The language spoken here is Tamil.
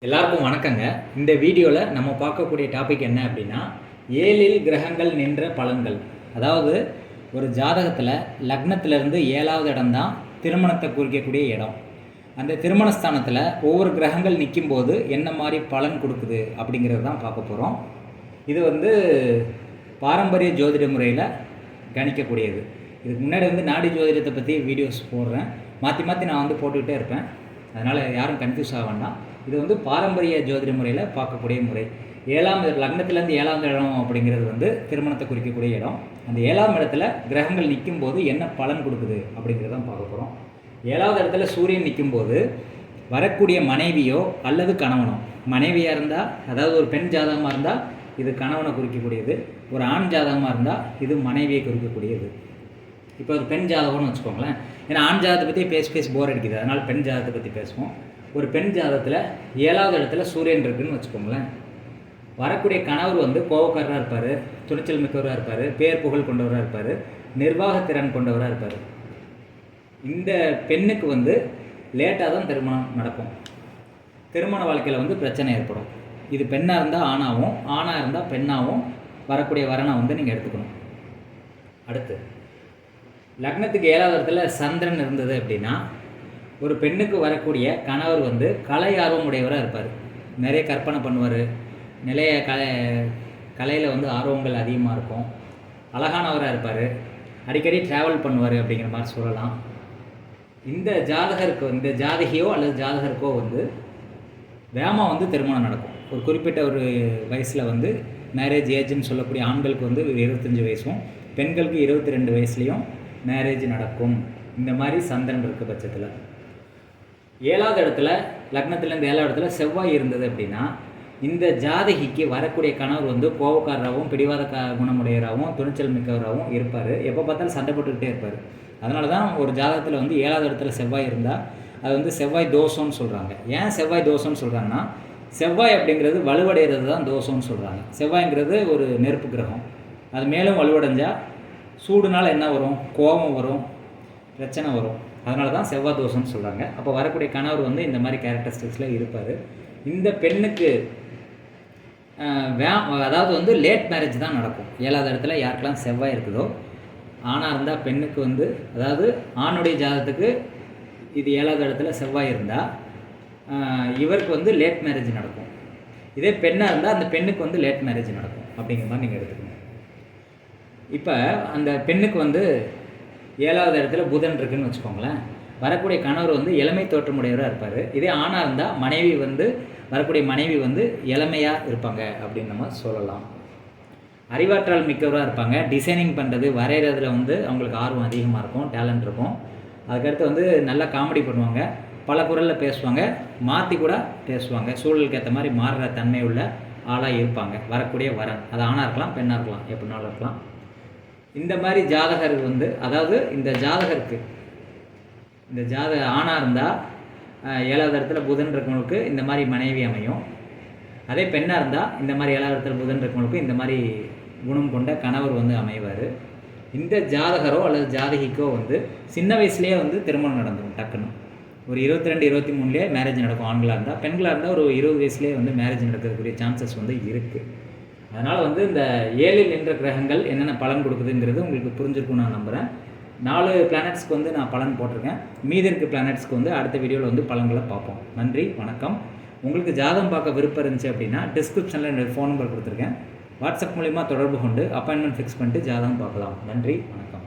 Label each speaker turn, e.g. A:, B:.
A: எல்லாருக்கும் வணக்கங்க. இந்த வீடியோவில் நம்ம பார்க்கக்கூடிய டாபிக் என்ன அப்படின்னா, 7 கிரகங்கள் நின்ற பலன்கள். அதாவது ஒரு ஜாதகத்தில் லக்னத்திலிருந்து 7வது இடம் தான் திருமணத்தை குறிக்கக்கூடிய இடம். அந்த திருமணஸ்தானத்தில் ஒவ்வொரு கிரகங்கள் நிற்கும்போது என்ன மாதிரி பலன் கொடுக்குது அப்படிங்கிறது தான் பார்க்க போகிறோம். இது பாரம்பரிய ஜோதிட முறையில் கணிக்கக்கூடியது. இதுக்கு முன்னாடி நாடி ஜோதிடத்தை பற்றி வீடியோஸ் போடுறேன். மாற்றி மாற்றி நான் போட்டுக்கிட்டே இருப்பேன். அதனால் யாரும் கன்ஃபியூஸ் ஆக வேண்டாம். இது பாரம்பரிய ஜோதிட முறையில் பார்க்கக்கூடிய முறை. லக்னத்திலேருந்து 7வது இடம் அப்படிங்கிறது திருமணத்தை குறிக்கக்கூடிய இடம். அந்த 7ஆம் இடத்துல கிரகங்கள் நிற்கும் போது என்ன பலன் கொடுக்குது அப்படிங்கிறத தான் பார்க்க போகிறோம். 7வது இடத்துல சூரியன் நிற்கும்போது வரக்கூடிய மனைவியோ அல்லது கணவனோ, மனைவியாக இருந்தால் அதாவது ஒரு பெண் ஜாதகமாக இருந்தால் இது கணவனை குறிக்கக்கூடியது, ஒரு ஆண் ஜாதகமாக இருந்தால் இது மனைவியை குறிக்கக்கூடியது. இப்போ ஒரு பெண் ஜாதகம்னு வச்சுக்கோங்களேன். ஏன்னா ஆண் ஜாதகத்தை பற்றி பேசி போர் அடிக்குது, அதனால் பெண் ஜாதகத்தை பற்றி பேசுவோம். ஒரு பெண் ஜாதகத்தில் 7வது இடத்துல சூரியன் இருக்குதுன்னு வச்சுக்கோங்களேன். வரக்கூடிய கணவர் கோபக்காரராக இருப்பார், துணிச்சல் மிக்கவராக இருப்பார், பேர் புகழ் கொண்டவராக இருப்பார், நிர்வாகத்திறன் கொண்டவராக இருப்பார். இந்த பெண்ணுக்கு லேட்டாக தான் திருமணம் நடக்கும். திருமண வாழ்க்கையில் பிரச்சனை ஏற்படும். இது பெண்ணாக இருந்தால் ஆணாகவும், ஆணாக இருந்தால் பெண்ணாகவும் வரக்கூடிய வரனை நீங்கள் எடுத்துக்கணும். அடுத்து லக்னத்துக்கு 7வது இடத்துல சந்திரன் இருந்தது அப்படின்னா ஒரு பெண்ணுக்கு வரக்கூடிய கணவர் கலை ஆர்வம் உடையவராக இருப்பார். நிறைய கற்பனை பண்ணுவார், நிறைய கலையில் ஆர்வங்கள் அதிகமாக இருக்கும், அழகானவராக இருப்பார், அடிக்கடி ட்ராவல் பண்ணுவார் அப்படிங்கிற மாதிரி சொல்லலாம். இந்த ஜாதகருக்கு இந்த ஜாதகியோ அல்லது ஜாதகருக்கோ வேகமாக திருமணம் நடக்கும். ஒரு குறிப்பிட்ட ஒரு வயசில் மேரேஜ் ஏஜ்னு சொல்லக்கூடிய ஆண்களுக்கு 25 வயசும் பெண்களுக்கு 22 வயசுலேயும் மேரேஜ் நடக்கும். இந்த மாதிரி சந்திரன் இருக்க பட்சத்தில் 7வது இடத்துல லக்னத்துலேருந்து 7வது இடத்துல செவ்வாய் இருந்தது அப்படின்னா இந்த ஜாதகிக்கு வரக்கூடிய கணவர் கோபக்காரராகவும் பிடிவாத குணமுடையராகவும் துணிச்சல் மிக்கவராகவும் இருப்பார். எப்போ பார்த்தாலும் சண்டை போட்டுக்கிட்டே இருப்பார். அதனால தான் ஒரு ஜாதகத்தில் 7வது இடத்துல செவ்வாய் இருந்தால் அது செவ்வாய் தோஷம்னு சொல்கிறாங்க. ஏன் செவ்வாய் தோஷம்னு சொல்கிறாங்கன்னா, செவ்வாய் அப்படிங்கிறது வலுவடைகிறது தான் தோஷம்னு சொல்கிறாங்க. செவ்வாய்ங்கிறது ஒரு நெருப்பு கிரகம். அது மேலும் வலுவடைஞ்சால் சூடுனால் என்ன வரும்? கோபம் வரும், பிரச்சனை வரும். அதனால தான் செவ்வாய் தோஷம்னு சொல்கிறாங்க. அப்போ வரக்கூடிய கணவர் இந்த மாதிரி கேரக்டரிஸ்டிக்ஸில் இருப்பார். இந்த பெண்ணுக்கு அதாவது லேட் மேரேஜ் தான் நடக்கும். 7வது இடத்துல யாருக்கெல்லாம் செவ்வாய் இருக்குதோ, ஆணாக இருந்தால் பெண்ணுக்கு அதாவது ஆணுடைய ஜாதகத்துக்கு இது 7வது இடத்துல செவ்வாய் இருந்தால் இவருக்கு லேட் மேரேஜ் நடக்கும். இதே பெண்ணாக இருந்தால் அந்த பெண்ணுக்கு லேட் மேரேஜ் நடக்கும் அப்படிங்கிற மாதிரி நீங்கள் எடுத்துக்கணும். இப்போ அந்த பெண்ணுக்கு 7வது இடத்துல புதன் இருக்குதுன்னு வச்சுக்கோங்களேன். வரக்கூடிய கணவர் இளமை தோற்றமுடையவராக இருப்பார். இதே ஆணாக இருந்தால் மனைவி வரக்கூடிய மனைவி இளமையாக இருப்பாங்க அப்படின்னு நம்ம சொல்லலாம். அறிவாற்றல் மிக்கவராக இருப்பாங்க. டிசைனிங் பண்ணுறது, வரைகிறதுல அவங்களுக்கு ஆர்வம் அதிகமாக இருக்கும், டேலண்ட் இருக்கும். அதுக்கடுத்து நல்லா காமெடி பண்ணுவாங்க, பல குரலில் பேசுவாங்க, மாற்றி கூட பேசுவாங்க. சூழலுக்கு ஏற்ற மாதிரி மாறுற தன்மை உள்ள ஆளாக இருப்பாங்க. வரக்கூடிய வரன் அது ஆணாக இருக்கலாம், பெண்ணாக இருக்கலாம், எப்படினாலும் இருக்கலாம். இந்த மாதிரி ஜாதகர் அதாவது இந்த ஜாதகருக்கு ஆணாக இருந்தால் 7வது இடத்துல புதன் இருக்கவங்களுக்கு இந்த மாதிரி மனைவி அமையும். அதே பெண்ணாக இருந்தால் இந்த மாதிரி 7வது இடத்துல புதன் இருக்கவங்களுக்கு இந்த மாதிரி குணம் கொண்ட கணவர் அமைவார். இந்த ஜாதகரோ அல்லது ஜாதகிக்கோ சின்ன வயசுலேயே திருமணம் நடந்துடும். டக்குன்னு ஒரு 22, 23லேயே மேரேஜ் நடக்கும். ஆண்களாக இருந்தால், பெண்களாக இருந்தால் ஒரு 20 வயசுலேயே மேரேஜ் நடக்கிறதுக்குரிய சான்சஸ் இருக்குது. அதனால் இந்த 7 நின்ற கிரகங்கள் என்னென்ன பலன் கொடுக்குதுங்கிறது உங்களுக்கு புரிஞ்சிருக்கும்னு நான் நம்புகிறேன். 4 பிளானட்ஸ்க்கு நான் பலன் போட்டிருக்கேன். மீதி இருக்க பிளானட்ஸ்க்கு அடுத்த வீடியோவில் பலன்களை பார்ப்போம். நன்றி, வணக்கம். உங்களுக்கு ஜாதகம் பார்க்க விருப்பம் இருந்துச்சு அப்படின்னா டிஸ்கிரிப்ஷனில் என்னோடய ஃபோன் நம்பர் கொடுத்துருக்கேன். வாட்ஸ்அப் மூலிமா தொடர்பு கொண்டு அப்பாயின்மெண்ட் ஃபிக்ஸ் பண்ணிட்டு ஜாதகம் பார்க்கலாம். நன்றி, வணக்கம்.